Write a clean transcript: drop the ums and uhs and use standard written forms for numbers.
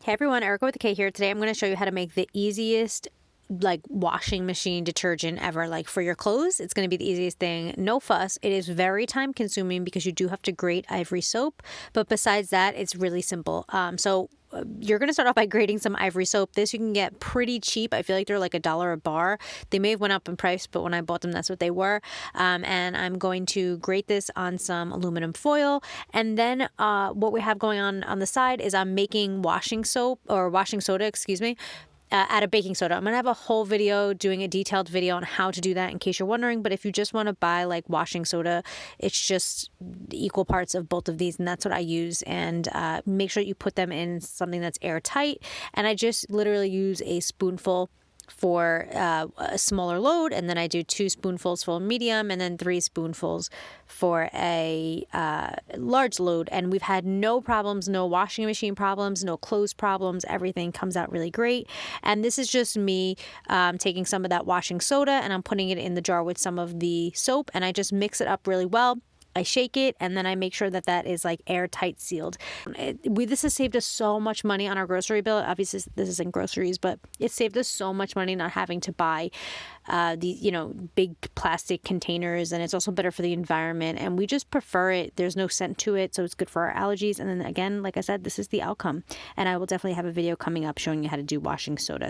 Hey everyone, Erica with the K here. Today I'm going to show you how to make the easiest washing machine detergent ever. Like for your clothes, it's going to be the easiest thing. No fuss. It is very time consuming because you do have to grate ivory soap, but besides that, it's really simple. You're going to start off by grating some ivory soap. This you can get pretty cheap. I feel like they're like $1 a bar. They may have went up in price, but when I bought them, that's what they were. And I'm going to grate this on some aluminum foil. And then what we have going on the side is I'm making washing soda, excuse me, out of baking soda. I'm going to have a whole video doing a detailed video on how to do that in case you're wondering. But if you just want to buy like washing soda, it's just equal parts of both of these. And that's what I use. And make sure you put them in something that's airtight. And I just literally use a spoonful for a smaller load, and then I do 2 spoonfuls for medium, and then 3 spoonfuls for a large load. And we've had no problems, no washing machine problems, no clothes problems. Everything comes out really great. And this is just me taking some of that washing soda and I'm putting it in the jar with some of the soap, and I just mix it up really well. I shake it, and then I make sure that that is like airtight sealed. This has saved us so much money on our grocery bill. Obviously, this isn't groceries, but it saved us so much money not having to buy big plastic containers, and it's also better for the environment. And we just prefer it. There's no scent to it, so it's good for our allergies. And then again, like I said, this is the outcome. And I will definitely have a video coming up showing you how to do washing soda.